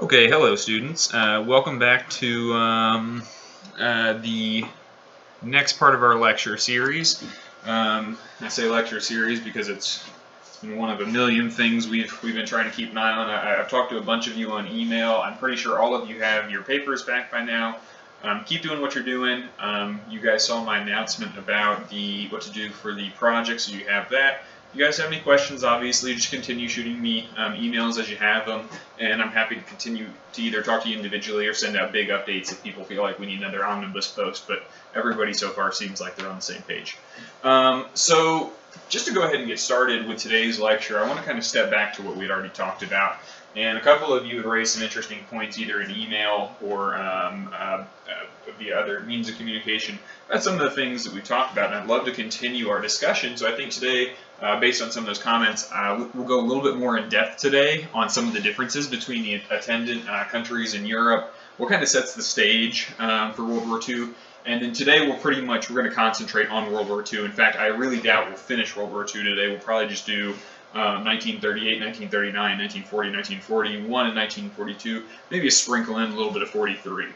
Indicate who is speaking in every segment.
Speaker 1: Okay, hello students. Welcome back to the next part of our lecture series. I say lecture series because it's been one of a million things we've been trying to keep an eye on. I've talked to a bunch of you on email. I'm pretty sure all of you have your papers back by now. Keep doing what you're doing. You guys saw my announcement about what to do for the project, so you have that. If you guys have any questions, obviously, just continue shooting me emails as you have them, and I'm happy to continue to either talk to you individually or send out big updates if people feel like we need another omnibus post, but everybody so far seems like they're on the same page. So just to go ahead and get started with today's lecture, I want to kind of step back to what we'd already talked about. And a couple of you have raised some interesting points either in email or via other means of communication. That's some of the things that we've talked about, and I'd love to continue our discussion. So I think today, based on some of those comments, we'll go a little bit more in depth today on some of the differences between the attendant countries in Europe, what kind of sets the stage for World War II. And then today we're going to concentrate on World War II. In fact, I really doubt we'll finish World War II today. We'll probably just do 1938, 1939, 1940, 1941, and 1942, maybe a sprinkle in a little bit of 43.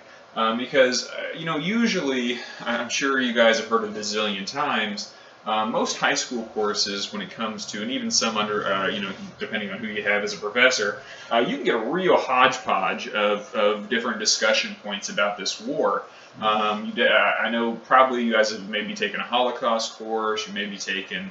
Speaker 1: Because, usually, I'm sure you guys have heard it a zillion times, most high school courses, when it comes to, and even some under, depending on who you have as a professor, you can get a real hodgepodge of different discussion points about this war. I know probably you guys have maybe taken a Holocaust course, you may be taken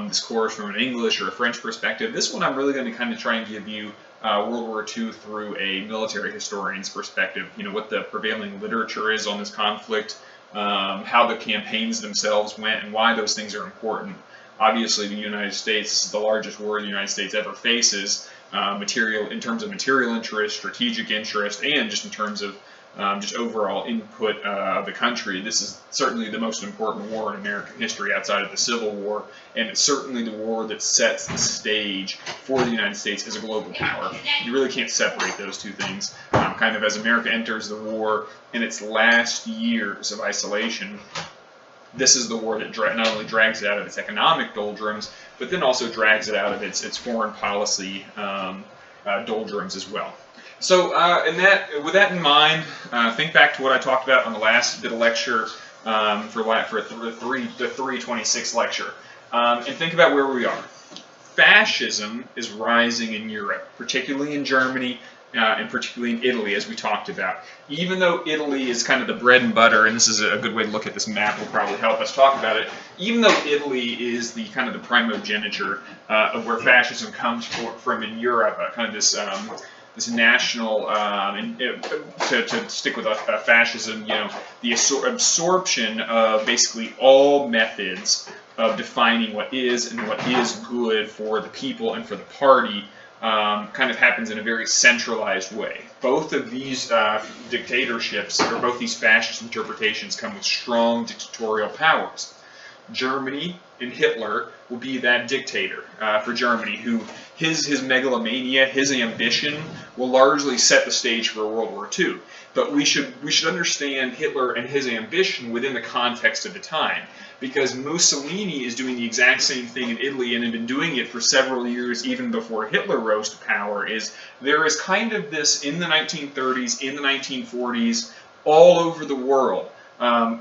Speaker 1: this course from an English or a French perspective. This one I'm really going to kind of try and give you World War II through a military historian's perspective, what the prevailing literature is on this conflict, how the campaigns themselves went, and why those things are important. Obviously, the United States, this is the largest war the United States ever faces, in terms of material interest, strategic interest, and just in terms of just overall input of the country. This is certainly the most important war in American history outside of the Civil War, and it's certainly the war that sets the stage for the United States as a global power. You really can't separate those two things. Kind of as America enters the war in its last years of isolation, this is the war that not only drags it out of its economic doldrums, but then also drags it out of its foreign policy doldrums as well. So, with that in mind, think back to what I talked about on the last bit of lecture for the 326 lecture, and think about where we are. Fascism is rising in Europe, particularly in Germany, and particularly in Italy, as we talked about. Even though Italy is kind of the bread and butter, and this is a good way to look at this map, will probably help us talk about it. Even though Italy is the kind of the primogeniture of where fascism comes from in Europe, kind of this national, to stick with fascism, the absorption of basically all methods of defining what is and what is good for the people and for the party kind of happens in a very centralized way. Both of these dictatorships, or both these fascist interpretations, come with strong dictatorial powers. Germany and Hitler will be that dictator for Germany, who his megalomania, his ambition, will largely set the stage for World War II. But we should understand Hitler and his ambition within the context of the time, because Mussolini is doing the exact same thing in Italy and had been doing it for several years even before Hitler rose to power. There is kind of this in the 1930s, in the 1940s, all over the world.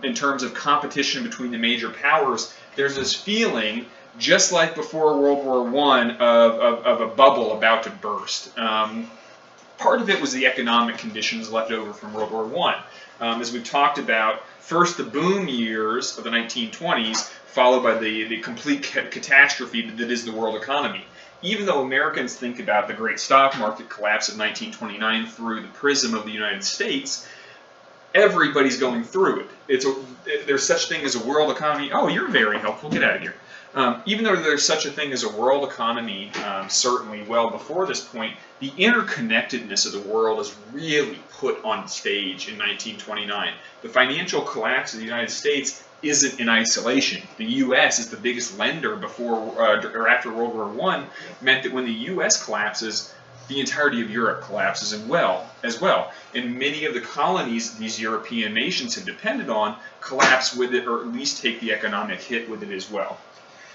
Speaker 1: In terms of competition between the major powers, there's this feeling, just like before World War I, of a bubble about to burst. Part of it was the economic conditions left over from World War I. As we've talked about, first the boom years of the 1920s, followed by the complete catastrophe that is the world economy. Even though Americans think about the great stock market collapse of 1929 through the prism of the United States, everybody's going through it. There's such thing as a world economy. Oh, you're very helpful. Get out of here. Even though there's such a thing as a world economy, certainly well before this point, the interconnectedness of the world is really put on stage in 1929. The financial collapse of the United States isn't in isolation. The U.S. is the biggest lender before or after World War I, meant that when the U.S. collapses, the entirety of Europe collapses as well. And many of the colonies these European nations have depended on collapse with it, or at least take the economic hit with it as well.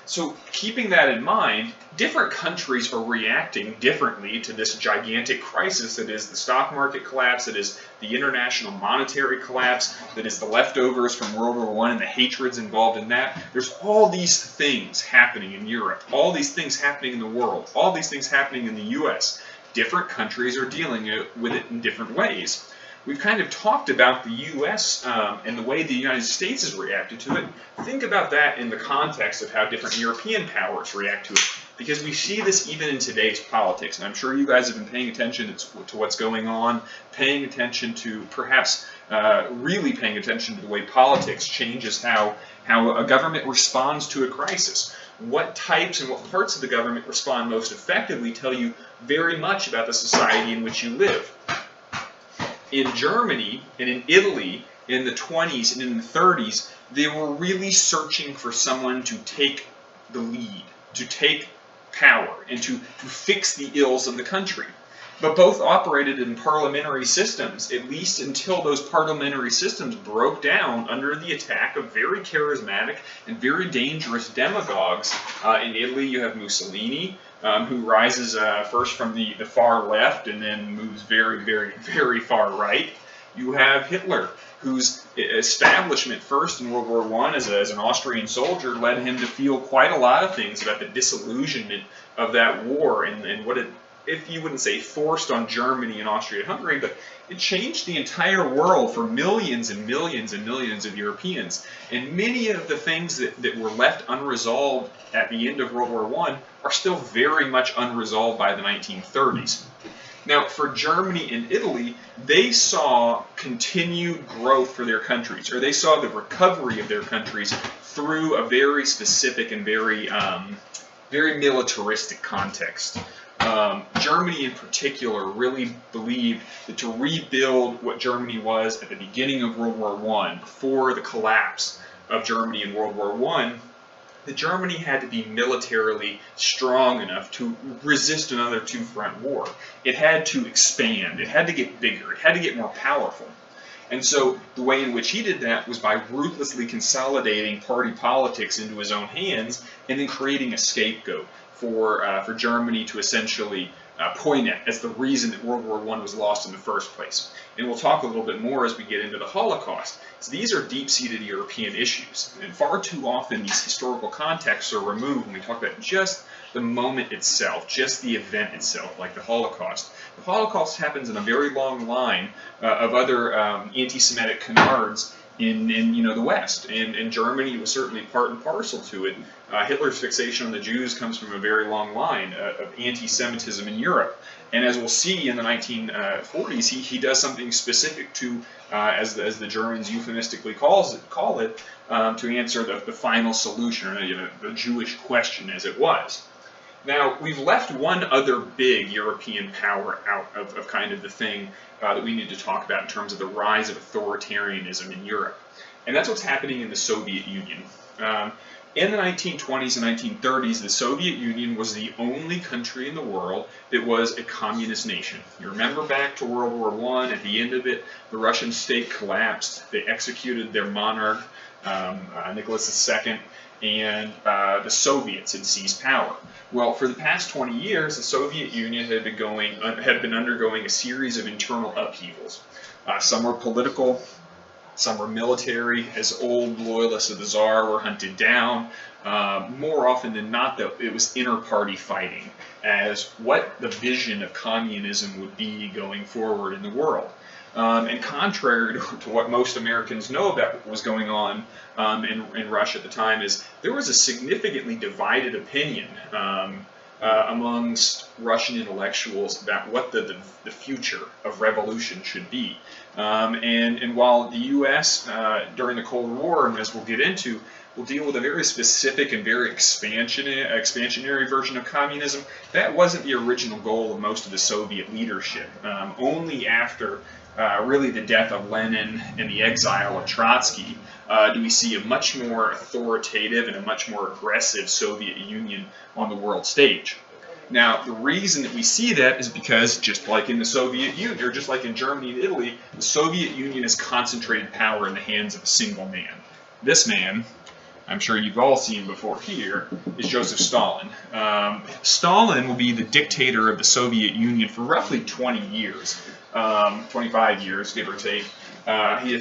Speaker 1: So keeping that in mind, different countries are reacting differently to this gigantic crisis that is the stock market collapse, that is the international monetary collapse, that is the leftovers from World War I and the hatreds involved in that. There's all these things happening in Europe, all these things happening in the world, all these things happening in the US. Different countries are dealing with it in different ways. We've kind of talked about the U.S. And the way the United States has reacted to it. Think about that in the context of how different European powers react to it, because we see this even in today's politics. And I'm sure you guys have been paying attention to what's going on, paying attention to perhaps really paying attention to the way politics changes how a government responds to a crisis. What types and what parts of the government respond most effectively tell you very much about the society in which you live. In Germany and in Italy in the 20s and in the 30s, they were really searching for someone to take the lead, to take power, and to fix the ills of the country. But both operated in parliamentary systems, at least until those parliamentary systems broke down under the attack of very charismatic and very dangerous demagogues. In Italy, you have Mussolini, who rises first from the far left and then moves very, very, very far right. You have Hitler, whose establishment first in World War I as an Austrian soldier led him to feel quite a lot of things about the disillusionment of that war and what it, if you wouldn't say forced on Germany and Austria-Hungary, but it changed the entire world for millions and millions and millions of Europeans. And many of the things that were left unresolved at the end of World War I are still very much unresolved by the 1930s. Now, for Germany and Italy, they saw continued growth for their countries, or they saw the recovery of their countries through a very specific and very militaristic context. Germany in particular really believed that to rebuild what Germany was at the beginning of World War I, before the collapse of Germany in World War I, that Germany had to be militarily strong enough to resist another two-front war. It had to expand, it had to get bigger, it had to get more powerful. And so the way in which he did that was by ruthlessly consolidating party politics into his own hands and then creating a scapegoat for Germany to essentially point at as the reason that World War I was lost in the first place. And we'll talk a little bit more as we get into the Holocaust. So these are deep-seated European issues, and far too often these historical contexts are removed when we talk about just the moment itself, just the event itself, like the Holocaust. The Holocaust happens in a very long line of other anti-Semitic canards in the West, and Germany was certainly part and parcel to it. Hitler's fixation on the Jews comes from a very long line of anti-Semitism in Europe, and as we'll see in the 1940s, he does something specific to, as the Germans euphemistically call it, to answer the final solution, or the Jewish question as it was. Now, we've left one other big European power out of kind of the thing that we need to talk about in terms of the rise of authoritarianism in Europe. And that's what's happening in the Soviet Union. In the 1920s and 1930s, the Soviet Union was the only country in the world that was a communist nation. You remember back to World War I, at the end of it, the Russian state collapsed. They executed their monarch, Nicholas II, and the Soviets had seized power. Well, for the past 20 years, the Soviet Union had been undergoing a series of internal upheavals. Some were political, some were military, as old loyalists of the Tsar were hunted down. More often than not, though, it was inter-party fighting as what the vision of communism would be going forward in the world. And contrary to what most Americans know about what was going on in Russia at the time, is there was a significantly divided opinion amongst Russian intellectuals about what the future of revolution should be. And while the U.S. During the Cold War, and as we'll get into, will deal with a very specific and very expansionary version of communism, that wasn't the original goal of most of the Soviet leadership. Only after really the death of Lenin and the exile of Trotsky do we see a much more authoritative and a much more aggressive Soviet Union on the world stage. Now, the reason that we see that is because, just like in the Soviet Union, or just like in Germany and Italy, the Soviet Union has concentrated power in the hands of a single man. This man I'm sure you've all seen before here, is Joseph Stalin. Stalin will be the dictator of the Soviet Union for roughly 20 years, 25 years, give or take. He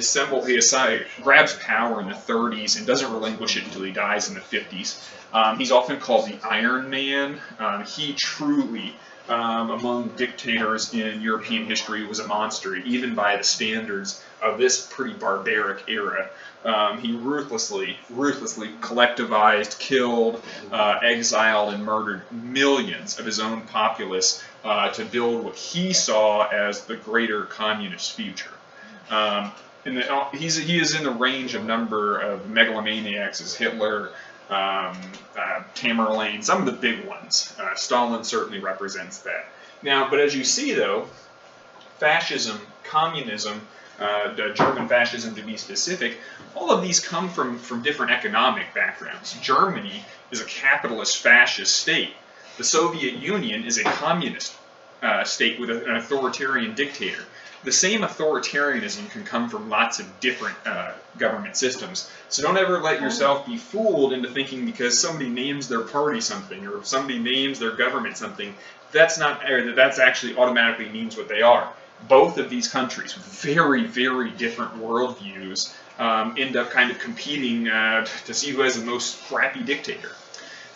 Speaker 1: grabs power in the 30s and doesn't relinquish it until he dies in the 50s. He's often called the Iron Man. He truly, among dictators in European history, was a monster, even by the standards of this pretty barbaric era. He ruthlessly collectivized, killed, exiled, and murdered millions of his own populace to build what he saw as the greater communist future. He is in the range of number of megalomaniacs as Hitler, Tamerlane, some of the big ones. Stalin certainly represents that. Now, but as you see, though, fascism, communism, German fascism to be specific, all of these come from different economic backgrounds. Germany is a capitalist fascist state. The Soviet Union is a communist state with an authoritarian dictator. The same authoritarianism can come from lots of different government systems. So don't ever let yourself be fooled into thinking because somebody names their party something or if somebody names their government something, that's actually automatically means what they are. Both of these countries with very, very different worldviews end up kind of competing to see who has the most crappy dictator.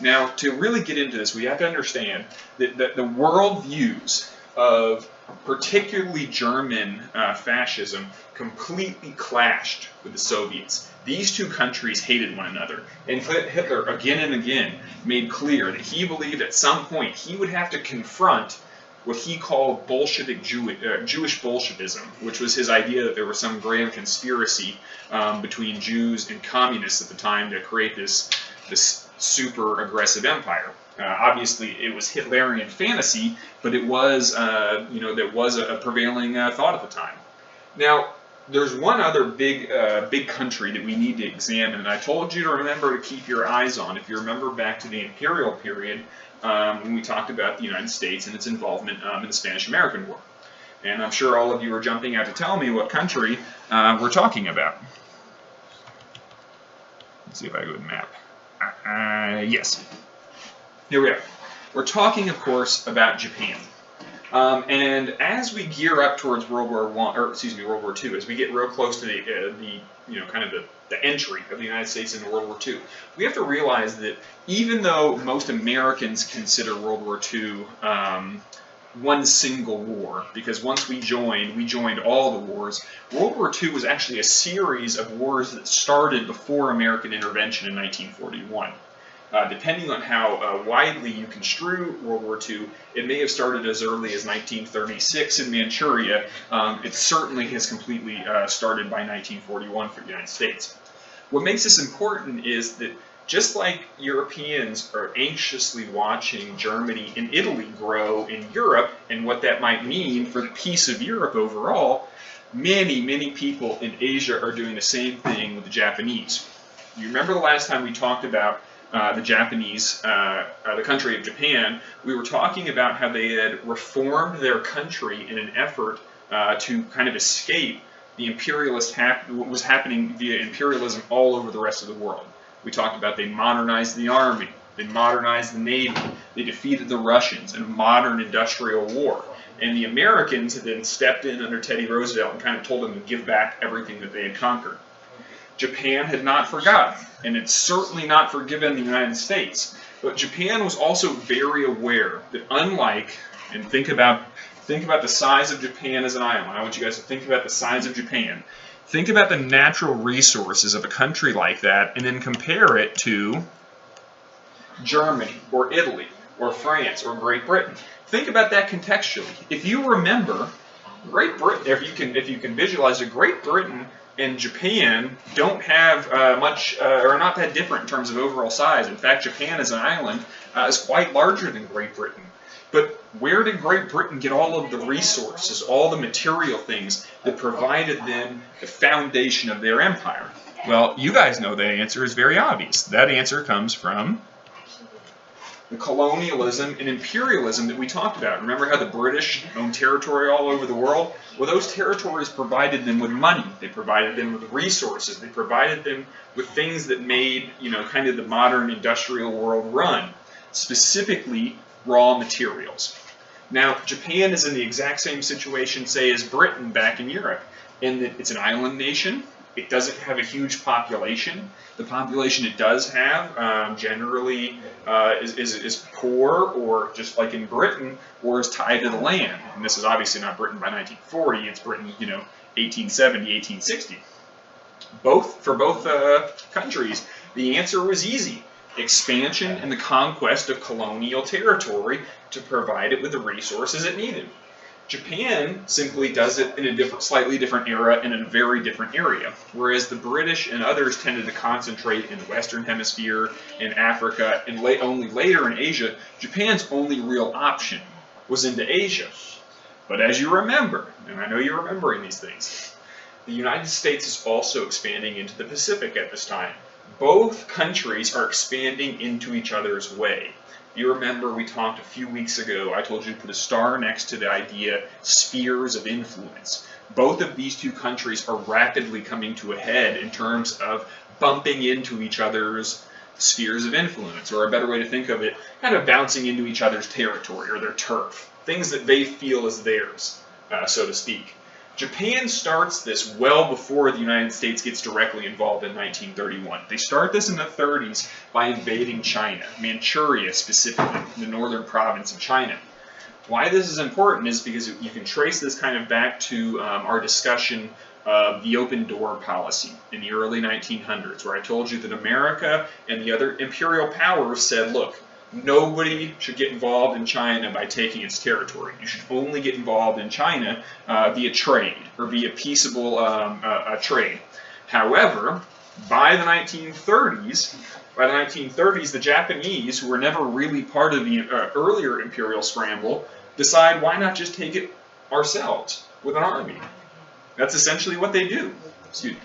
Speaker 1: Now, to really get into this, we have to understand that the worldviews of particularly German fascism completely clashed with the Soviets. These two countries hated one another, and Hitler again and again made clear that he believed at some point he would have to confront what he called Bolshevik Jewish Bolshevism, which was his idea that there was some grand conspiracy between Jews and communists at the time to create this super aggressive empire. Obviously, it was Hitlerian fantasy, but it was, that was a prevailing thought at the time. Now, there's one other big country that we need to examine, and I told you to remember to keep your eyes on. If you remember back to the imperial period, when we talked about the United States and its involvement in the Spanish-American War. And I'm sure all of you are jumping out to tell me what country we're talking about. Let's see if I go to the map. Yes. Here we are. We're talking, of course, about Japan. And as we gear up towards World War II, as we get real close to the entry of the United States into World War II, we have to realize that even though most Americans consider World War II one single war, because once we joined all the wars, World War II was actually a series of wars that started before American intervention in 1941. Depending on how widely you construe World War II, it may have started as early as 1936 in Manchuria. It certainly has completely started by 1941 for the United States. What makes this important is that just like Europeans are anxiously watching Germany and Italy grow in Europe and what that might mean for the peace of Europe overall, many, many people in Asia are doing the same thing with the Japanese. You remember the last time we talked about the Japanese, the country of Japan, we were talking about how they had reformed their country in an effort to kind of escape the what was happening via imperialism all over the rest of the world. We talked about they modernized the army, they modernized the navy, they defeated the Russians in a modern industrial war. And the Americans had then stepped in under Teddy Roosevelt and kind of told them to give back everything that they had conquered. Japan had not forgotten, and it's certainly not forgiven the United States. But Japan was also very aware that unlike, and think about the size of Japan as an island. I want you guys to think about the size of Japan. Think about the natural resources of a country like that, and then compare it to Germany, or Italy, or France, or Great Britain. Think about that contextually. If you remember, Great Britain, if you can visualize it, Great Britain and Japan don't have much, or are not that different in terms of overall size. In fact, Japan as an island is quite larger than Great Britain. But where did Great Britain get all of the resources, all the material things that provided them the foundation of their empire? Well, you guys know the answer is very obvious. That answer comes from The colonialism and imperialism that we talked about. Remember how the British owned territory all over the world? Well, those territories provided them with money. They provided them with resources. They provided them with things that made, kind of the modern industrial world run, specifically raw materials. Now, Japan is in the exact same situation, say, as Britain back in Europe, in that it's an island nation. It doesn't have a huge population. The population it does have generally is poor, or just like in Britain, or is tied to the land. And this is obviously not Britain by 1940. It's Britain, 1870, 1860. For both countries, the answer was easy. Expansion and the conquest of colonial territory to provide it with the resources it needed. Japan simply does it in a slightly different era and in a very different area, whereas the British and others tended to concentrate in the Western Hemisphere, in Africa, and only later in Asia. Japan's only real option was into Asia. But as you remember, and I know you're remembering these things, the United States is also expanding into the Pacific at this time. Both countries are expanding into each other's way. You remember we talked a few weeks ago, I told you to put a star next to the idea spheres of influence. Both of these two countries are rapidly coming to a head in terms of bumping into each other's spheres of influence, or a better way to think of it, kind of bouncing into each other's territory or their turf, things that they feel is theirs, so to speak. Japan starts this well before the United States gets directly involved in 1931. They start this in the 30s by invading China, Manchuria specifically, the northern province of China. Why this is important is because you can trace this kind of back to our discussion of the open door policy in the early 1900s, where I told you that America and the other imperial powers said, look, nobody should get involved in China by taking its territory. You should only get involved in China via trade, or via peaceable trade. However, by the 1930s, the Japanese, who were never really part of the earlier imperial scramble, decide why not just take it ourselves with an army. That's essentially what they do. Excuse me.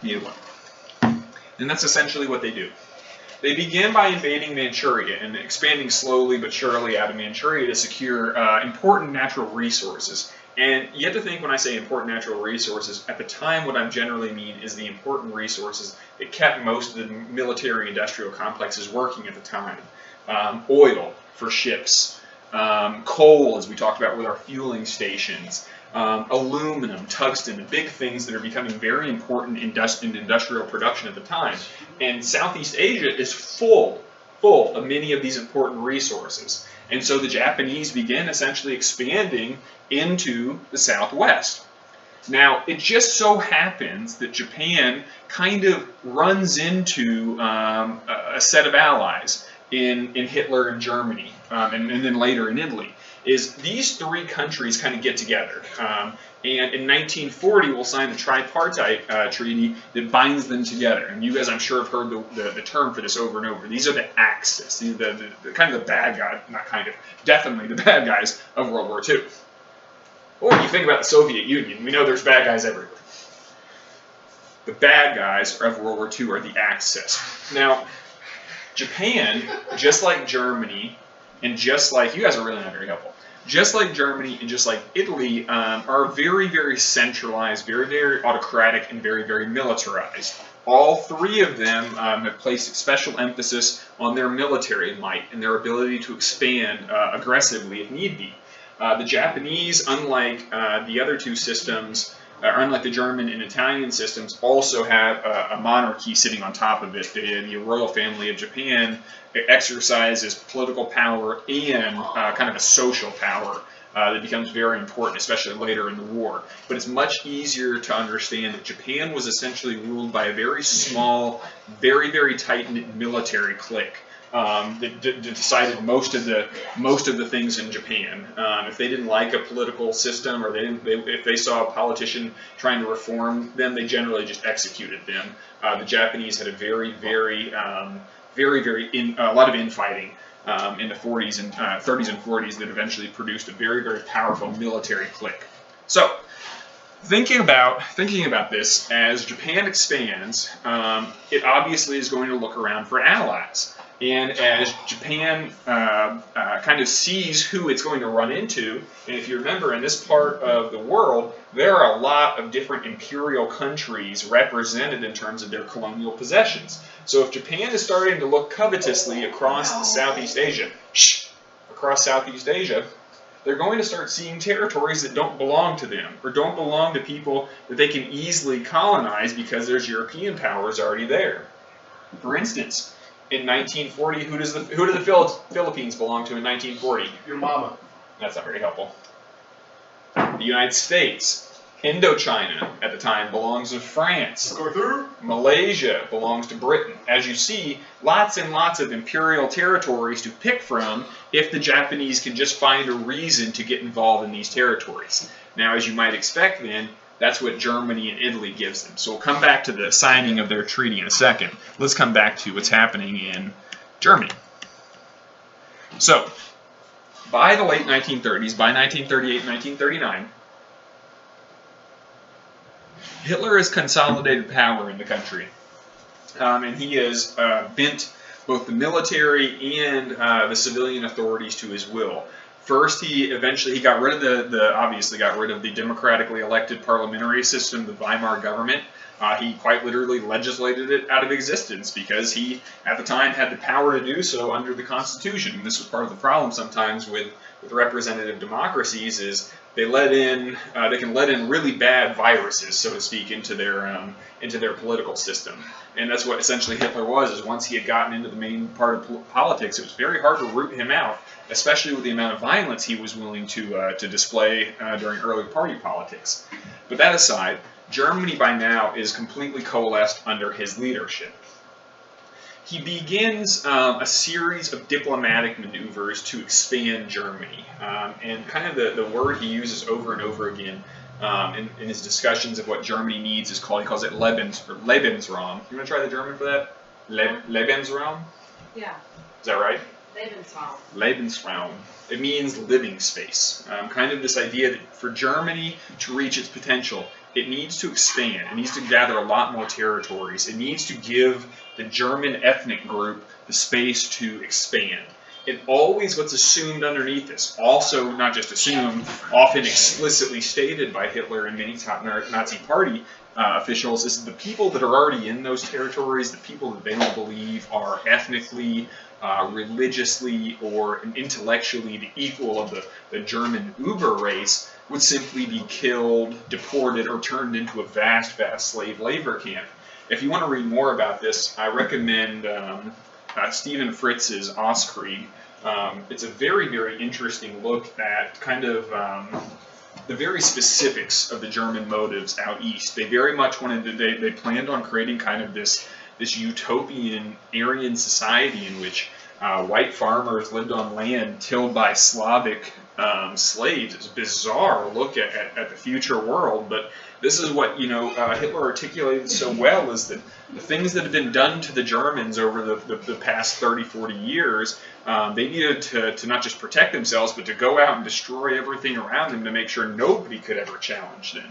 Speaker 1: Either one. And that's essentially what they do. They begin by invading Manchuria and expanding slowly but surely out of Manchuria to secure important natural resources. And you have to think, when I say important natural resources, at the time what I generally mean is the important resources that kept most of the military industrial complexes working at the time. Oil for ships, coal, as we talked about with our fueling stations, aluminum, tungsten, the big things that are becoming very important in industrial production at the time. And Southeast Asia is full of many of these important resources. And so the Japanese begin essentially expanding into the Southwest. Now, it just so happens that Japan kind of runs into a set of allies in Hitler and Germany, and then later in Italy. Is these three countries kind of get together, and in 1940 we'll sign the tripartite treaty that binds them together. And you guys, I'm sure, have heard the term for this over and over. These are the Axis, the kind of the bad guy, not kind of, definitely the bad guys of World War II. Or when you think about the Soviet Union, we know there's bad guys everywhere. The bad guys of World War II are the Axis. Now, Japan, just like Germany, and just like, you guys are really not very helpful, just like Germany and just like Italy, are very, very centralized, very, very autocratic, and very, very militarized. All three of them have placed special emphasis on their military might and their ability to expand aggressively if need be. The Japanese, unlike the other two systems, unlike the German and Italian systems, also have a monarchy sitting on top of it. The royal family of Japan exercises political power and kind of a social power that becomes very important, especially later in the war. But it's much easier to understand that Japan was essentially ruled by a very small, very, very tight-knit military clique that decided most of the things in Japan. If they didn't like a political system, or if they saw a politician trying to reform them, they generally just executed them. The Japanese had a a lot of infighting in the 30s and 40s that eventually produced a very, very powerful military clique. So, Thinking about this, as Japan expands, it obviously is going to look around for allies. And as Japan kind of sees who it's going to run into, and if you remember, in this part of the world, there are a lot of different imperial countries represented in terms of their colonial possessions. So if Japan is starting to look covetously across Southeast Asia, they're going to start seeing territories that don't belong to them, or don't belong to people that they can easily colonize because there's European powers already there. For instance, in 1940, who do the Philippines belong to in 1940?
Speaker 2: Your mama.
Speaker 1: That's not very helpful. The United States. Indochina, at the time, belongs to France. Malaysia belongs to Britain. As you see, lots and lots of imperial territories to pick from if the Japanese can just find a reason to get involved in these territories. Now, as you might expect then, that's what Germany and Italy gives them. So we'll come back to the signing of their treaty in a second. Let's come back to what's happening in Germany. So, by the late 1930s, by 1938, 1939, Hitler has consolidated power in the country, and he has bent both the military and the civilian authorities to his will. First, he got rid of obviously got rid of the democratically elected parliamentary system, the Weimar government. He quite literally legislated it out of existence because he, at the time, had the power to do so under the Constitution. And this was part of the problem sometimes with representative democracies is they can let in really bad viruses, so to speak, into their political system. And that's what essentially Hitler was, is once he had gotten into the main part of politics, it was very hard to root him out, especially with the amount of violence he was willing to display during early party politics. But that aside, Germany by now is completely coalesced under his leadership. He begins a series of diplomatic maneuvers to expand Germany. And kind of the word he uses over and over again in his discussions of what Germany needs he calls it Lebensraum. You want to try the German for that? Lebensraum?
Speaker 3: Yeah.
Speaker 1: Is that right?
Speaker 3: Lebensraum.
Speaker 1: Lebensraum. It means living space. Kind of this idea that for Germany to reach its potential, it needs to expand. It needs to gather a lot more territories. It needs to give the German ethnic group the space to expand. And always what's assumed underneath this, also not just assumed, often explicitly stated by Hitler and many top Nazi party officials, is the people that are already in those territories, the people that they don't believe are ethnically, religiously, or intellectually the equal of the German Uber race, would simply be killed, deported, or turned into a vast, vast slave labor camp. If you want to read more about this, I recommend Stephen Fritz's Auskrieg. It's a very, very interesting look at kind of the very specifics of the German motives out east. They very much they planned on creating kind of this utopian Aryan society in which white farmers lived on land tilled by Slavic slaves. It's a bizarre look at the future world, but this is what Hitler articulated so well, is that the things that have been done to the Germans over the past 30, 40 years, they needed to not just protect themselves, but to go out and destroy everything around them to make sure nobody could ever challenge them.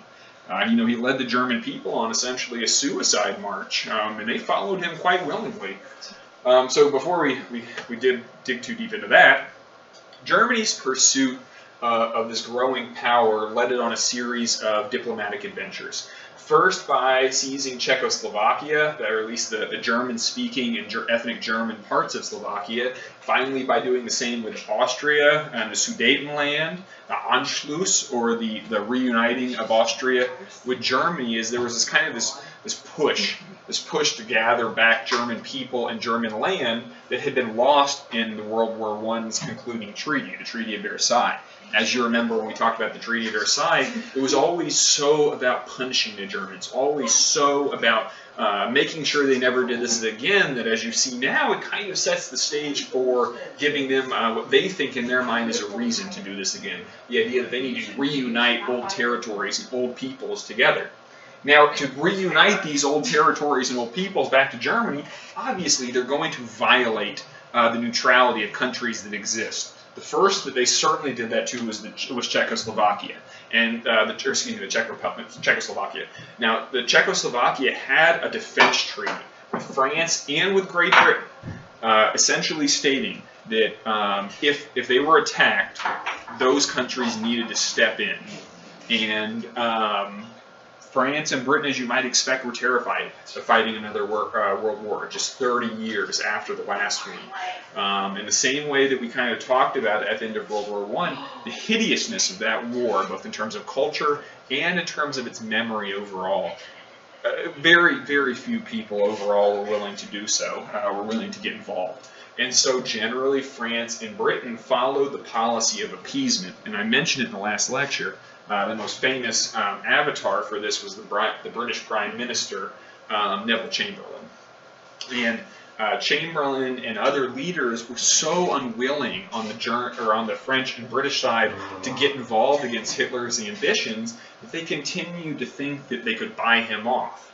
Speaker 1: He led the German people on essentially a suicide march, and they followed him quite willingly. So before we did dig too deep into that, Germany's pursuit of this growing power led it on a series of diplomatic adventures. First by seizing Czechoslovakia, or at least the German-speaking and ethnic German parts of Slovakia. Finally by doing the same with Austria and the Sudetenland. The Anschluss, or the reuniting of Austria with Germany, is there was this kind of this push to gather back German people and German land that had been lost in the World War I's concluding treaty, the Treaty of Versailles. As you remember when we talked about the Treaty of Versailles, it was always so about punishing the Germans, always so about making sure they never did this again, that as you see now, it kind of sets the stage for giving them what they think in their mind is a reason to do this again. The idea that they need to reunite old territories and old peoples together. Now, to reunite these old territories and old peoples back to Germany, obviously they're going to violate the neutrality of countries that exist. The first that they certainly did that to was Czechoslovakia, and the Czech Republic, Czechoslovakia. Now, the Czechoslovakia had a defense treaty with France and with Great Britain, essentially stating that if they were attacked, those countries needed to step in, and France and Britain, as you might expect, were terrified of fighting another world war just 30 years after the last one. In the same way that we kind of talked about at the end of World War I, the hideousness of that war, both in terms of culture and in terms of its memory overall, very, very few people overall were willing to do so, were willing to get involved. And so generally France and Britain followed the policy of appeasement. And I mentioned it in the last lecture. The most famous avatar for this was the British Prime Minister, Neville Chamberlain. And Chamberlain and other leaders were so unwilling on the French and British side to get involved against Hitler's ambitions that they continued to think that they could buy him off.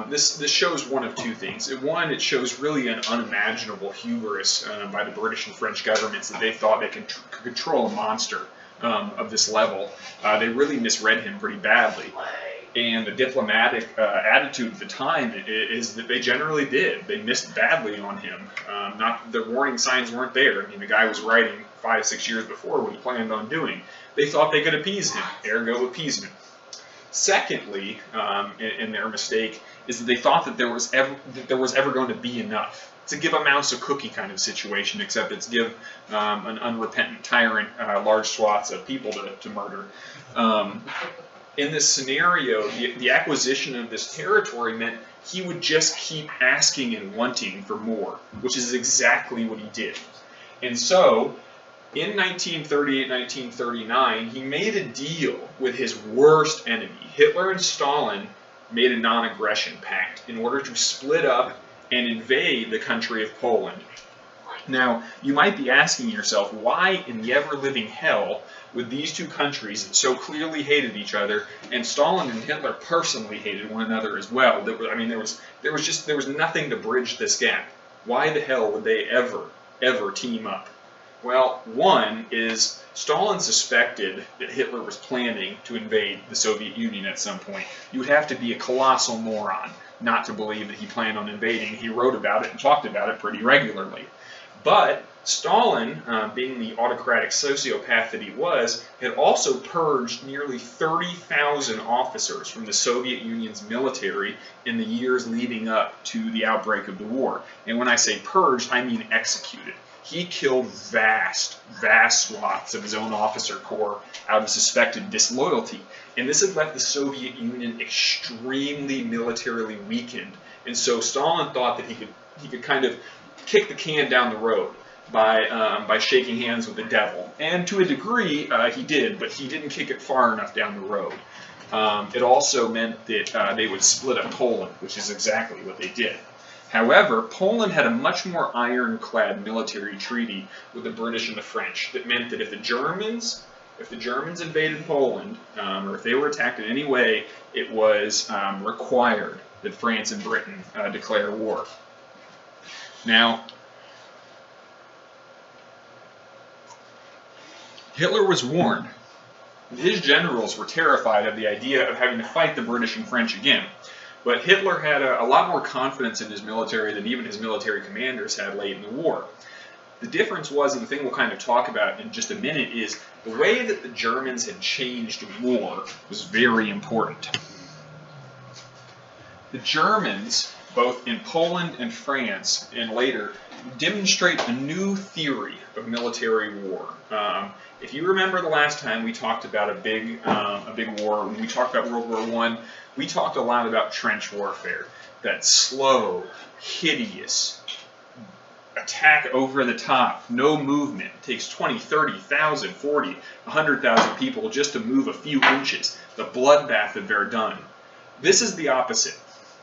Speaker 1: This shows one of two things. One, it shows really an unimaginable hubris by the British and French governments that they thought they could control a monster of this level. They really misread him pretty badly. And the diplomatic attitude at the time is that they generally did. They missed badly on him. The warning signs weren't there. I mean, the guy was writing 5-6 years before what he planned on doing. They thought they could appease him, ergo appeasement. Secondly, in their mistake, is that they thought that there was ever going to be enough. It's a give a mouse a cookie kind of situation, except it's give an unrepentant tyrant large swaths of people to murder. In this scenario, the acquisition of this territory meant he would just keep asking and wanting for more, which is exactly what he did. And so, in 1938-1939, he made a deal with his worst enemy. Hitler and Stalin made a non-aggression pact in order to split up and invade the country of Poland. Now, you might be asking yourself, why in the ever-living hell would these two countries that so clearly hated each other, and Stalin and Hitler personally hated one another as well? There was nothing to bridge this gap. Why the hell would they ever team up? Well, one is Stalin suspected that Hitler was planning to invade the Soviet Union at some point. You would have to be a colossal moron not to believe that he planned on invading. He wrote about it and talked about it pretty regularly. But Stalin, being the autocratic sociopath that he was, had also purged nearly 30,000 officers from the Soviet Union's military in the years leading up to the outbreak of the war. And when I say purged, I mean executed. He killed vast swaths of his own officer corps out of suspected disloyalty. And this had left the Soviet Union extremely militarily weakened. And so Stalin thought that he could kind of kick the can down the road by shaking hands with the devil. And to a degree, he did, but he didn't kick it far enough down the road. It also meant that they would split up Poland, which is exactly what they did. However, Poland had a much more ironclad military treaty with the British and the French that meant that if the Germans invaded Poland, or if they were attacked in any way, it was required that France and Britain declare war. Now, Hitler was warned. His generals were terrified of the idea of having to fight the British and French again. But Hitler had a lot more confidence in his military than even his military commanders had late in the war. The difference was, and the thing we'll kind of talk about in just a minute, is the way that the Germans had changed war was very important. The Germans, both in Poland and France and later, demonstrate a new theory of military war. If you remember the last time we talked about a big war, when we talked about World War I, we talked a lot about trench warfare. That slow, hideous, attack over the top, no movement. It takes 20, 30,000, 40, 100,000 people just to move a few inches. The bloodbath of Verdun. This is the opposite.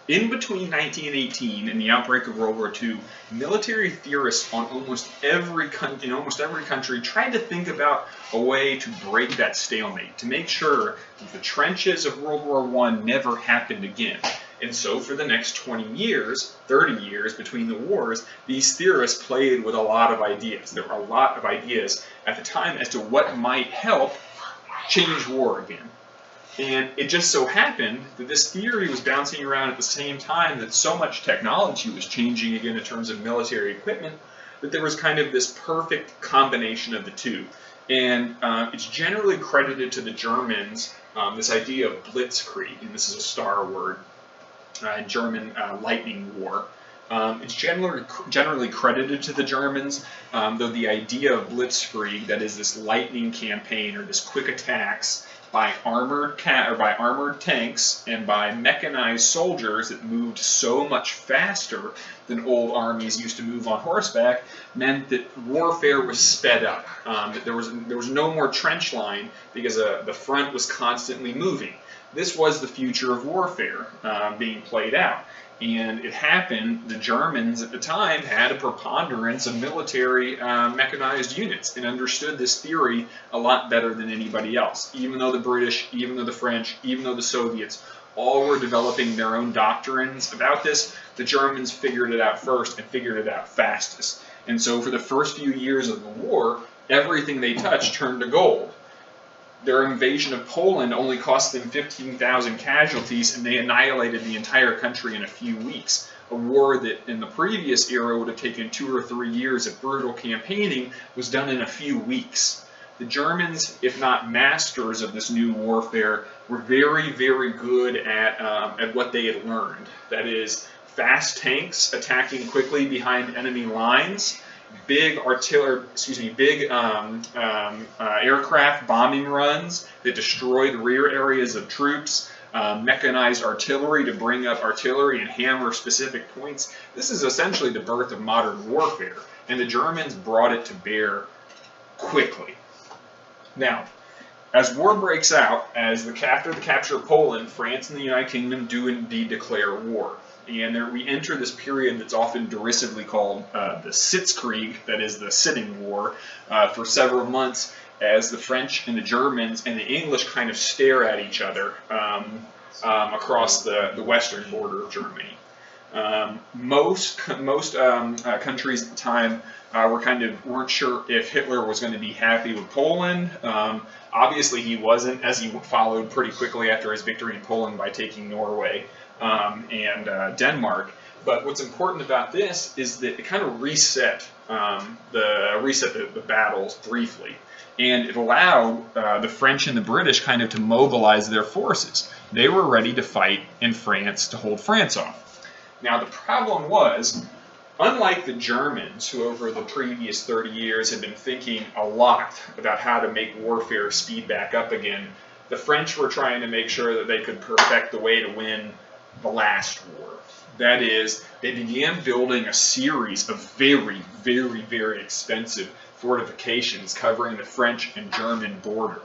Speaker 1: In between 1918 and the outbreak of World War II, military theorists in almost every country tried to think about a way to break that stalemate, to make sure that the trenches of World War I never happened again. And so for the next 20 years, 30 years between the wars, these theorists played with a lot of ideas. There were a lot of ideas at the time as to what might help change war again. And it just so happened that this theory was bouncing around at the same time that so much technology was changing again in terms of military equipment, that there was kind of this perfect combination of the two. And it's generally credited to the Germans, this idea of blitzkrieg, and this is a star word, German lightning war. It's generally credited to the Germans, though the idea of blitzkrieg, that is this lightning campaign or this quick attacks by armored tanks and by mechanized soldiers that moved so much faster than old armies used to move on horseback, meant that warfare was sped up. That there was no more trench line because the front was constantly moving. This was the future of warfare being played out. And it happened, the Germans at the time had a preponderance of military mechanized units and understood this theory a lot better than anybody else. Even though the British, even though the French, even though the Soviets all were developing their own doctrines about this, the Germans figured it out first and figured it out fastest. And so for the first few years of the war, everything they touched turned to gold. Their invasion of Poland only cost them 15,000 casualties, and they annihilated the entire country in a few weeks. A war that in the previous era would have taken 2 or 3 years of brutal campaigning was done in a few weeks. The Germans, if not masters of this new warfare, were very, very good at what they had learned. That is, fast tanks attacking quickly behind enemy lines, big aircraft bombing runs that destroyed rear areas of troops, mechanized artillery to bring up artillery and hammer specific points. This is essentially the birth of modern warfare, and the Germans brought it to bear quickly. Now, as war breaks out, after the capture of Poland, France and the United Kingdom do indeed declare war. And we enter this period that's often derisively called the Sitzkrieg, that is the sitting war, for several months as the French and the Germans and the English kind of stare at each other across the western border of Germany. Most countries at the time weren't sure if Hitler was going to be happy with Poland. Obviously he wasn't, as he followed pretty quickly after his victory in Poland by taking Norway and Denmark. But what's important about this is that it kind of reset the battles briefly, and it allowed the French and the British kind of to mobilize their forces. They were ready to fight in France to hold France off. Now the problem was, unlike the Germans, who over the previous 30 years had been thinking a lot about how to make warfare speed back up again, the French were trying to make sure that they could perfect the way to win the last war. That is, they began building a series of very, very, very expensive fortifications covering the French and German border.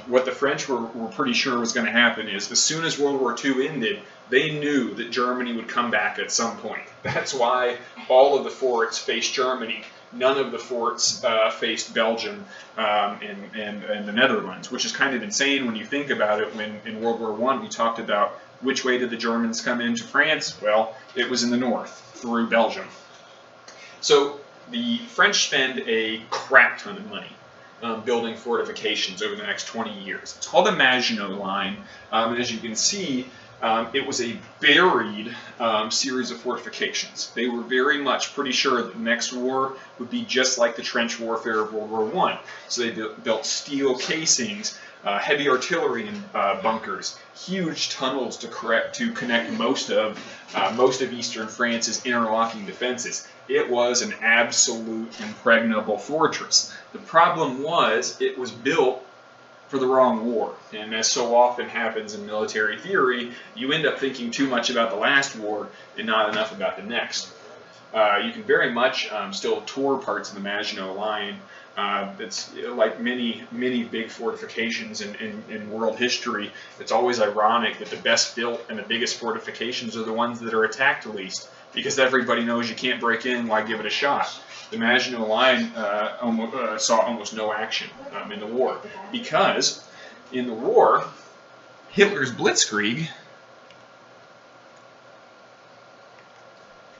Speaker 1: What the French were pretty sure was going to happen is, as soon as World War II ended, they knew that Germany would come back at some point. That's why all of the forts faced Germany. None of the forts faced Belgium and the Netherlands, which is kind of insane when you think about it. When in World War I we talked about which way did the Germans come into France? Well, it was in the north, through Belgium. So the French spend a crap ton of money building fortifications over the next 20 years. It's called the Maginot Line, and as you can see, it was a buried series of fortifications. They were very much pretty sure that the next war would be just like the trench warfare of World War I. So they built steel casings, heavy artillery bunkers, huge tunnels to connect most of eastern France's interlocking defenses. It was an absolute impregnable fortress. The problem was it was built for the wrong war, and as so often happens in military theory, you end up thinking too much about the last war and not enough about the next. You can very much still tour parts of the Maginot Line. It's like many big fortifications in world history. It's always ironic that the best built and the biggest fortifications are the ones that are attacked least, because everybody knows you can't break in, why give it a shot? The Maginot Line saw almost no action in the war, because in the war, Hitler's blitzkrieg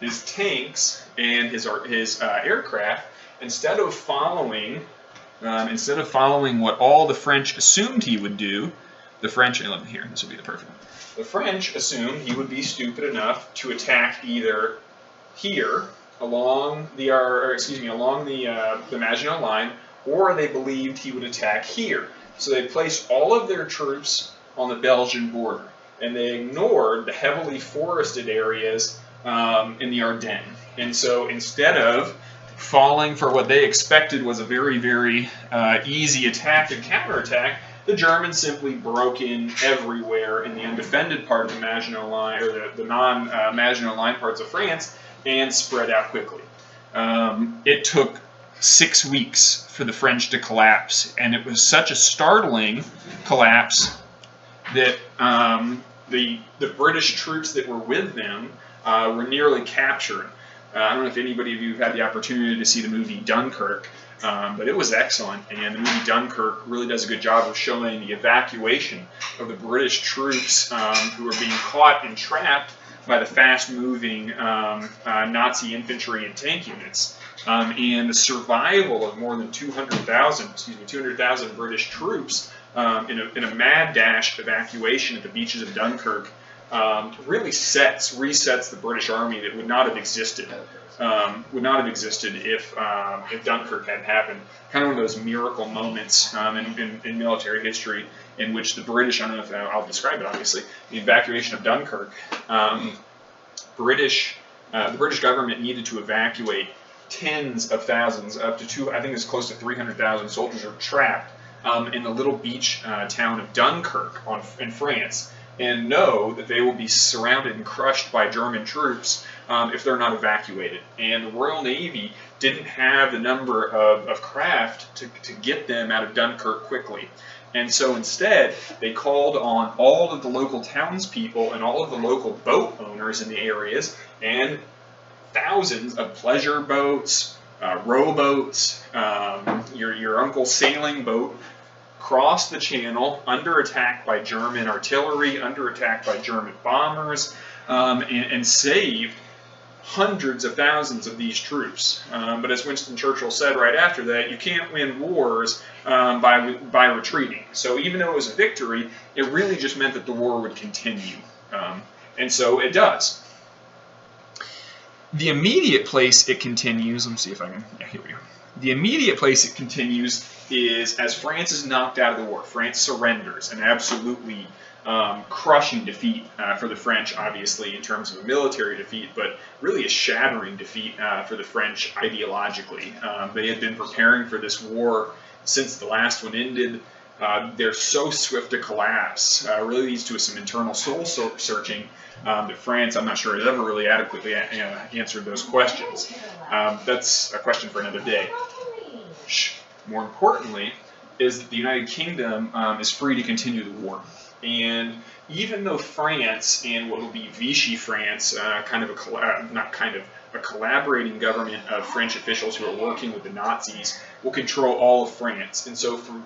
Speaker 1: tanks and his aircraft, instead of following what all the French assumed he would do, the French, and here, this will be the perfect one. The French assumed he would be stupid enough to attack either here along the Maginot Line, or they believed he would attack here. So they placed all of their troops on the Belgian border, and they ignored the heavily forested areas in the Ardennes. And so instead of falling for what they expected was a very, very easy attack and counterattack, the Germans simply broke in everywhere in the undefended part of the Maginot Line, or the non-Maginot Line parts of France, and spread out quickly. It took 6 weeks for the French to collapse, and it was such a startling collapse that the British troops that were with them were nearly captured. I don't know if anybody of you have had the opportunity to see the movie Dunkirk, but it was excellent, and the movie Dunkirk really does a good job of showing the evacuation of the British troops who were being caught and trapped by the fast-moving Nazi infantry and tank units, and the survival of more than 200,000 British troops in a mad dash evacuation at the beaches of Dunkirk. Really resets the British Army that would not have existed if Dunkirk hadn't happened. Kind of one of those miracle moments in military history in which the British, I don't know if I'll describe it obviously, the evacuation of Dunkirk, the British government needed to evacuate tens of thousands, up to I think it's close to 300,000 soldiers are trapped in the little beach town of Dunkirk in France, and know that they will be surrounded and crushed by German troops if they're not evacuated. And the Royal Navy didn't have the number of craft to get them out of Dunkirk quickly. And so instead, they called on all of the local townspeople and all of the local boat owners in the areas, and thousands of pleasure boats, rowboats, your uncle's sailing boat, crossed the channel under attack by German artillery, under attack by German bombers, and saved hundreds of thousands of these troops. But as Winston Churchill said right after that, you can't win wars by retreating. So even though it was a victory, it really just meant that the war would continue. And so it does. The immediate place it continues, let me see if I can, here we go. The immediate place it continues is as France is knocked out of the war. France surrenders, an absolutely crushing defeat for the French, obviously, in terms of a military defeat, but really a shattering defeat for the French ideologically. They had been preparing for this war since the last one ended. They're so swift to collapse, really leads to some internal soul searching that France, I'm not sure, has ever really adequately answered those questions. That's a question for another day. More importantly, is that the United Kingdom is free to continue the war. And even though France and what will be Vichy France, a collaborating government of French officials who are working with the Nazis, will control all of France. And so from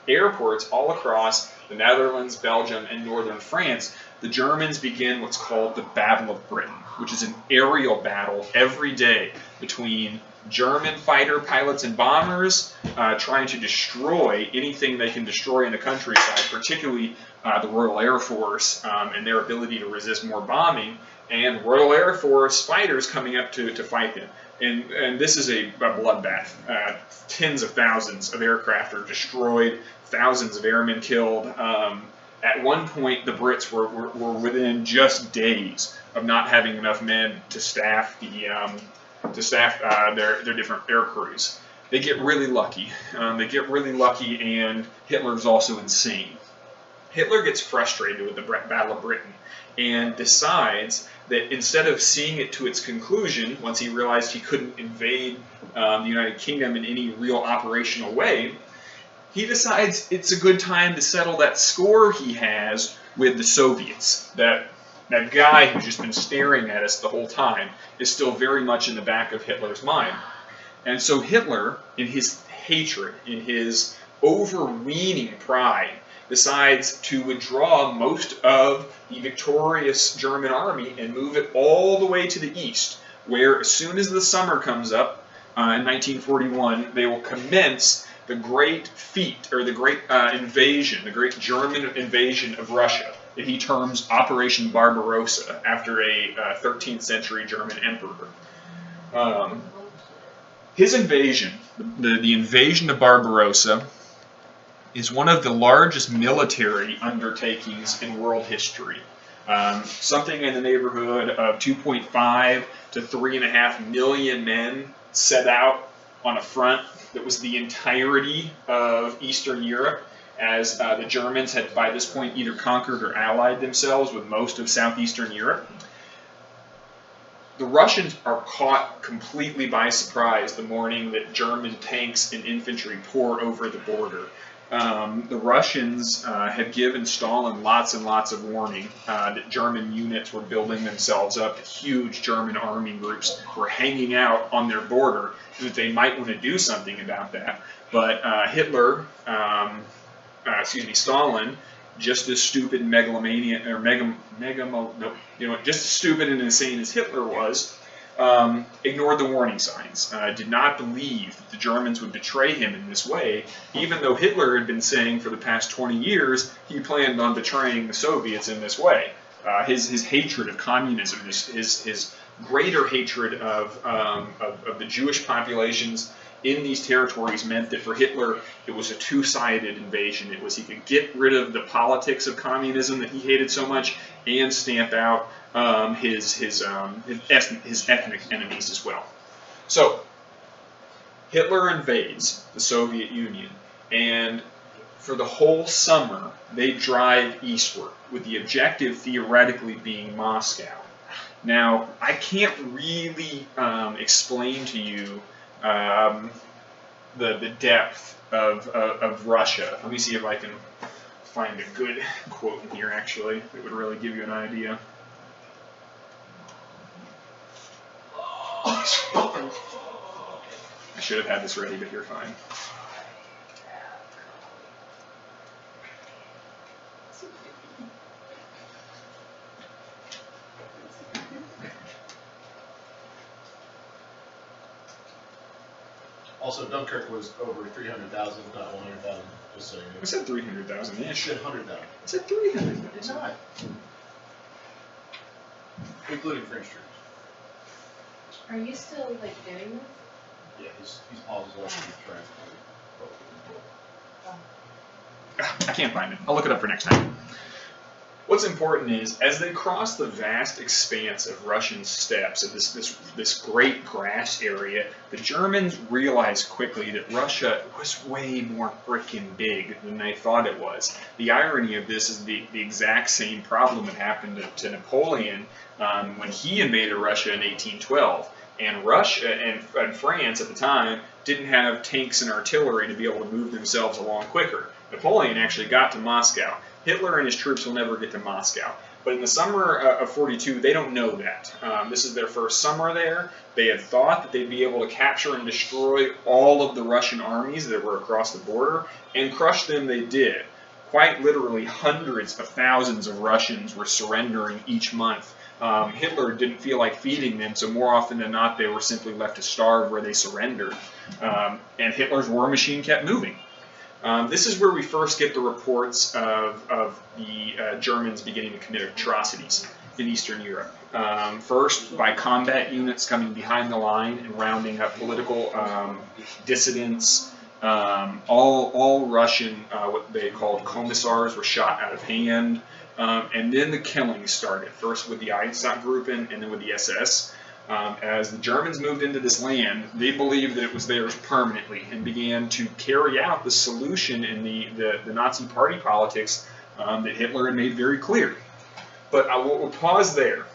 Speaker 1: airports all across the Netherlands, Belgium, and northern France, the Germans begin what's called the Battle of Britain, which is an aerial battle every day between German fighter pilots and bombers trying to destroy anything they can destroy in the countryside, particularly the Royal Air Force and their ability to resist more bombing, and Royal Air Force fighters coming up to fight them. And this is a bloodbath. Tens of thousands of aircraft are destroyed, thousands of airmen killed. At one point, the Brits were within just days of not having enough men to staff their different air crews. They get really lucky. And Hitler's also insane. Hitler gets frustrated with the Battle of Britain and decides that instead of seeing it to its conclusion, once he realized he couldn't invade the United Kingdom in any real operational way, he decides it's a good time to settle that score he has with the Soviets. That guy who's just been staring at us the whole time is still very much in the back of Hitler's mind. And so Hitler, in his hatred, in his overweening pride decides to withdraw most of the victorious German army and move it all the way to the east, where as soon as the summer comes up in 1941, they will commence the great feat, or the great invasion, the great German invasion of Russia, that he terms Operation Barbarossa, after a 13th century German emperor. His invasion, the invasion of Barbarossa, is one of the largest military undertakings in world history. Something in the neighborhood of 2.5 to 3.5 million men set out on a front that was the entirety of Eastern Europe, as the Germans had by this point either conquered or allied themselves with most of southeastern Europe. The Russians are caught completely by surprise the morning that German tanks and infantry pour over the border. The Russians had given Stalin lots and lots of warning that German units were building themselves up, that huge German army groups were hanging out on their border, and that they might want to do something about that. But Stalin, just as stupid and megalomaniac, or just as stupid and insane as Hitler was, ignored the warning signs, did not believe that the Germans would betray him in this way, even though Hitler had been saying for the past 20 years he planned on betraying the Soviets in this way. His hatred of communism, his greater hatred of the Jewish populations in these territories meant that for Hitler it was a two-sided invasion. It was he could get rid of the politics of communism that he hated so much and stamp out his ethnic enemies as well. So Hitler invades the Soviet Union, and for the whole summer they drive eastward, with the objective theoretically being Moscow. Now, I can't really explain to you the depth of Russia. Let me see if I can find a good quote in here, actually, that would really give you an idea. I should have had this ready, but you're fine.
Speaker 2: Also, Dunkirk was over 300,000, not 100,000, just so you know.
Speaker 1: I said 300,000.
Speaker 2: You said 100,000.
Speaker 1: I said 300,000.
Speaker 2: It's not. Including French troops.
Speaker 3: Are you still, doing this?
Speaker 2: Yeah, he's paused while he's trying to.
Speaker 1: I can't find it. I'll look it up for next time. What's important is, as they cross the vast expanse of Russian steppes, of this great grass area, the Germans realized quickly that Russia was way more frickin' big than they thought it was. The irony of this is the exact same problem that happened to Napoleon when he invaded Russia in 1812. And Russia and France at the time didn't have tanks and artillery to be able to move themselves along quicker. Napoleon actually got to Moscow. Hitler and his troops will never get to Moscow. But in the summer of 42, they don't know that. This is their first summer there. They had thought that they'd be able to capture and destroy all of the Russian armies that were across the border, and crush them they did. Quite literally, hundreds of thousands of Russians were surrendering each month. Hitler didn't feel like feeding them, so more often than not, they were simply left to starve where they surrendered. And Hitler's war machine kept moving. This is where we first get the reports of the Germans beginning to commit atrocities in Eastern Europe. First, by combat units coming behind the line and rounding up political dissidents. All Russian, what they called commissars, were shot out of hand. And then the killing started, first with the Einsatzgruppen and then with the SS. As the Germans moved into this land, they believed that it was theirs permanently and began to carry out the solution in the Nazi party politics that Hitler had made very clear. But we'll pause there,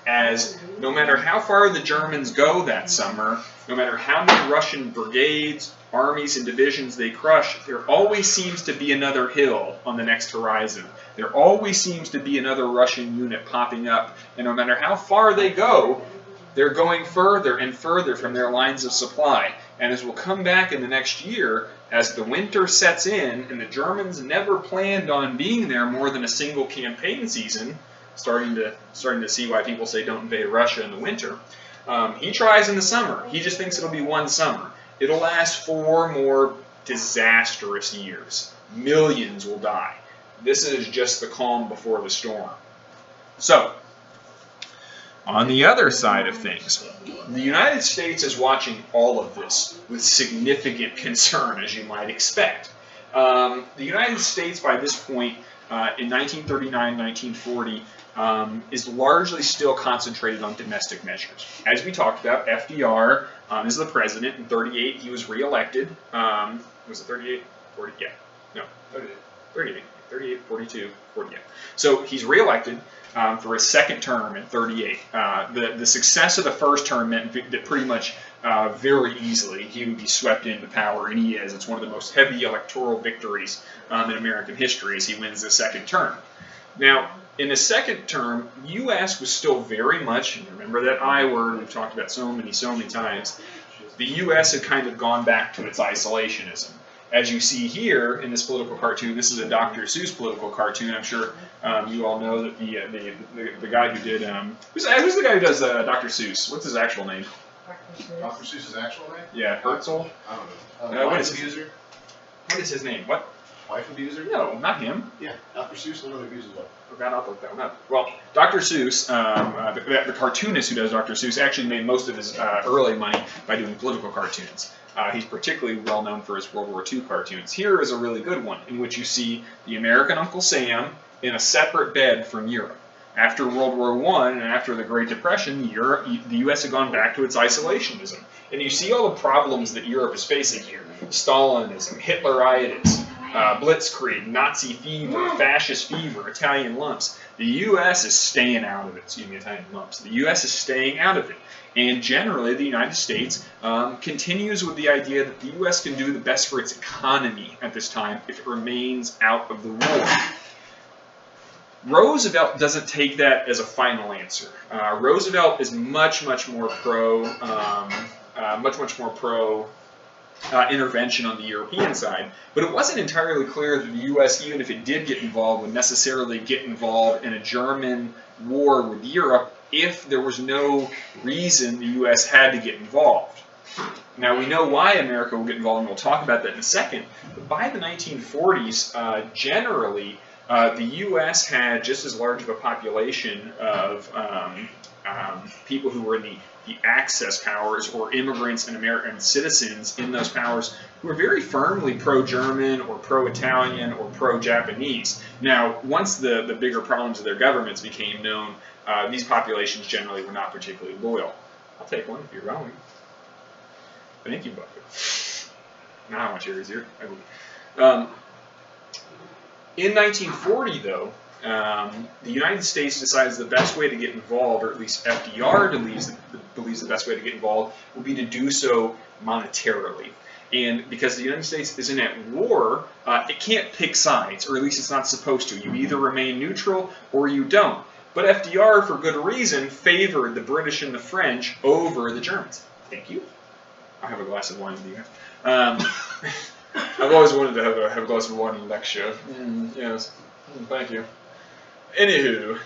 Speaker 1: as no matter how far the Germans go that summer, no matter how many Russian brigades, armies, and divisions they crush, there always seems to be another hill on the next horizon. There always seems to be another Russian unit popping up, and no matter how far they go, they're going further and further from their lines of supply. And as we'll come back in the next year, as the winter sets in, and the Germans never planned on being there more than a single campaign season, starting to see why people say don't invade Russia in the winter. He tries in the summer. He just thinks it'll be one summer. It'll last 4 more disastrous years. Millions will die. This is just the calm before the storm. So, on the other side of things, the United States is watching all of this with significant concern, as you might expect. The United States, by this point, in 1939, 1940, is largely still concentrated on domestic measures. As we talked about, FDR is the president. In 38, he was reelected. Was it 38? 40? Yeah. No, 38. 38, 42, 48. So he's reelected for his second term in 38. The success of the first term meant that pretty much very easily he would be swept into power, and he is. It's one of the most heavy electoral victories in American history as he wins the second term. Now, in the second term, the U.S. was still very much, and remember that I word we've talked about so many times, the U.S. had kind of gone back to its isolationism. As you see here in this political cartoon, this is a Dr. Seuss political cartoon. I'm sure you all know that the guy who did who's the guy who does Dr. Seuss? What's his actual name?
Speaker 2: Dr. Seuss's actual name?
Speaker 1: Yeah, Herzl.
Speaker 2: I don't know.
Speaker 1: What
Speaker 2: Wife
Speaker 1: is
Speaker 2: abuser?
Speaker 1: What is his name? What?
Speaker 2: Wife abuser?
Speaker 1: No, not him.
Speaker 2: Yeah, Dr. Seuss literally abuses wife.
Speaker 1: Forgot I'll look that one up. Well, Dr. Seuss, the cartoonist who does Dr. Seuss, actually made most of his early money by doing political cartoons. He's particularly well known for his World War II cartoons. Here is a really good one, in which you see the American Uncle Sam in a separate bed from Europe. After World War I and after the Great Depression, the U.S. had gone back to its isolationism. And you see all the problems that Europe is facing here. Stalinism, Hitleritis, blitzkrieg, Nazi fever, fascist fever, Italian lumps. The U.S. is staying out of it. Excuse me, Italian lumps. The U.S. is staying out of it. And generally, the United States continues with the idea that the U.S. can do the best for its economy at this time if it remains out of the war. Roosevelt doesn't take that as a final answer. Roosevelt is much more pro intervention on the European side, but it wasn't entirely clear that the U.S., even if it did get involved, would necessarily get involved in a German war with Europe if there was no reason the U.S. had to get involved. Now, we know why America will get involved, and we'll talk about that in a second, but by the 1940s, generally, the U.S. had just as large of a population of people who were in the Axis powers, or immigrants and American citizens in those powers, who were very firmly pro-German or pro-Italian or pro-Japanese. Now, once the bigger problems of their governments became known, these populations generally were not particularly loyal. I'll take one if you're going. Thank you, Buffett. Now how much areas here? In 1940, though, the United States decides the best way to get involved, or at least FDR believes the best way to get involved, would be to do so monetarily. And because the United States isn't at war, it can't pick sides, or at least it's not supposed to. You either remain neutral or you don't. But FDR, for good reason, favored the British and the French over the Germans. Thank you. I'll have a glass of wine with you. I've always wanted to have a glass of wine in a lecture. Yes. Thank you. Anywho.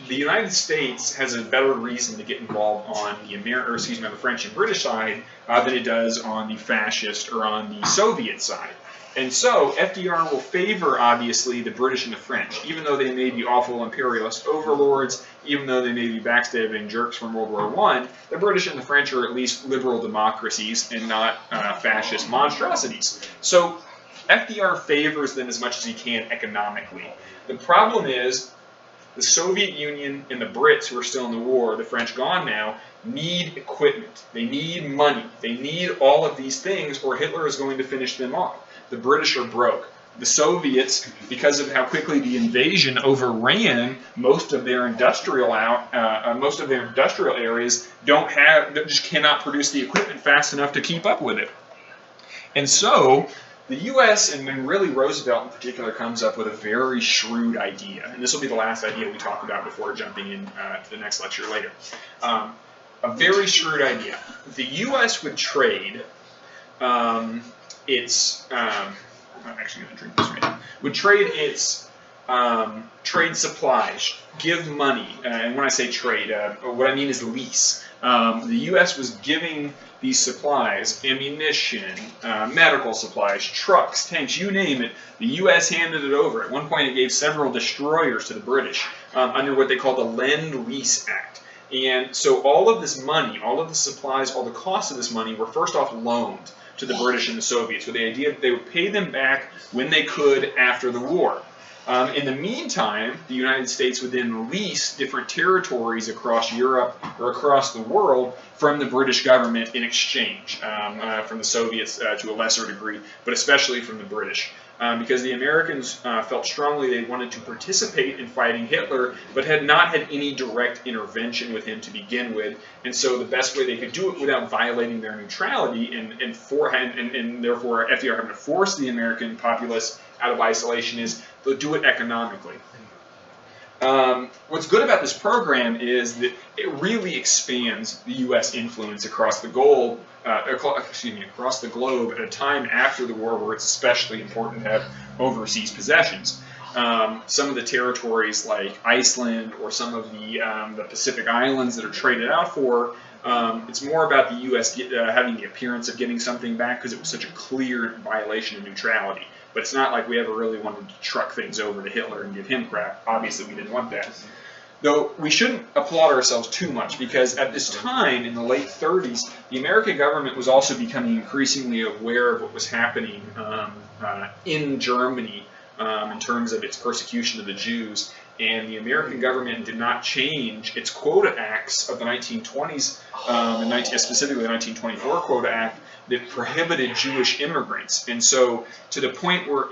Speaker 1: The United States has a better reason to get involved on the French and British side than it does on the fascist or on the Soviet side. And so FDR will favor, obviously, the British and the French, even though they may be awful imperialist overlords, even though they may be backstabbing jerks from World War I, the British and the French are at least liberal democracies and not fascist monstrosities. So FDR favors them as much as he can economically. The problem is the Soviet Union and the Brits, who are still in the war, the French gone now, need equipment. They need money. They need all of these things, or Hitler is going to finish them off. The British are broke. The Soviets, because of how quickly the invasion overran most of their industrial areas, just cannot produce the equipment fast enough to keep up with it. And so the U.S., and really Roosevelt in particular, comes up with a very shrewd idea. And this will be the last idea we talk about before jumping in to the next lecture later. a very shrewd idea. The U.S. would trade its, I'm actually going to drink this right now, would trade its trade supplies, give money, and when I say trade, what I mean is lease. The U.S. was giving these supplies, ammunition, medical supplies, trucks, tanks, you name it. The U.S. handed it over. At one point, it gave several destroyers to the British under what they called the Lend-Lease Act. And so all of this money, all of the supplies, all the costs of this money were first off loaned to the British and the Soviets with the idea that they would pay them back when they could after the war. In the meantime, the United States would then lease different territories across Europe or across the world from the British government in exchange, from the Soviets to a lesser degree, but especially from the British. Because the Americans felt strongly they wanted to participate in fighting Hitler, but had not had any direct intervention with him to begin with. And so the best way they could do it without violating their neutrality and therefore FDR having to force the American populace out of isolation is they'll do it economically. What's good about this program is that it really expands the U.S. influence across the globe at a time after the war where it's especially important to have overseas possessions. Some of the territories like Iceland or some of the Pacific Islands that are traded out for, it's more about the U.S. having the appearance of getting something back because it was such a clear violation of neutrality. But it's not like we ever really wanted to truck things over to Hitler and give him crap. Obviously, we didn't want that. Though we shouldn't applaud ourselves too much because at this time, in the late 30s, the American government was also becoming increasingly aware of what was happening in Germany in terms of its persecution of the Jews. And the American government did not change its quota acts of the 1920s, specifically the 1924 Quota Act, that prohibited Jewish immigrants. And so to the point where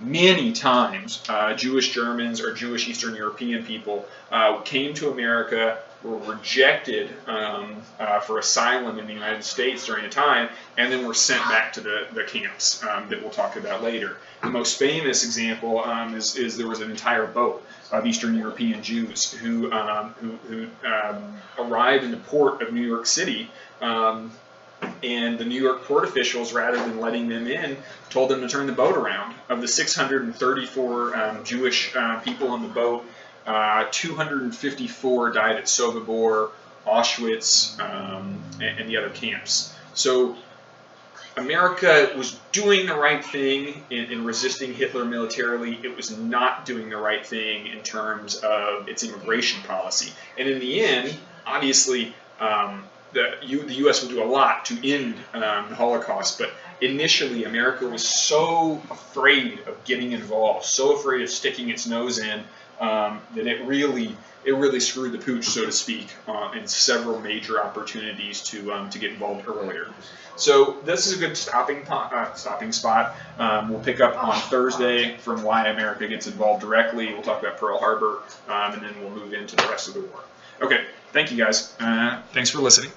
Speaker 1: many times, Jewish Germans or Jewish Eastern European people came to America, were rejected for asylum in the United States during the time, and then were sent back to the camps that we'll talk about later. The most famous example is there was an entire boat of Eastern European Jews who arrived in the port of New York City, and the New York port officials, rather than letting them in, told them to turn the boat around. Of the 634 Jewish people on the boat, 254 died at Sobibor, Auschwitz, and the other camps. So America was doing the right thing in resisting Hitler militarily. It was not doing the right thing in terms of its immigration policy. And in the end, obviously, the U.S. will do a lot to end the Holocaust, but initially America was so afraid of getting involved, so afraid of sticking its nose in, that it really screwed the pooch, so to speak, in several major opportunities to get involved earlier. So this is a good stopping spot. We'll pick up on Thursday from why America gets involved directly. We'll talk about Pearl Harbor, and then we'll move into the rest of the war. Okay, thank you guys. Thanks for listening.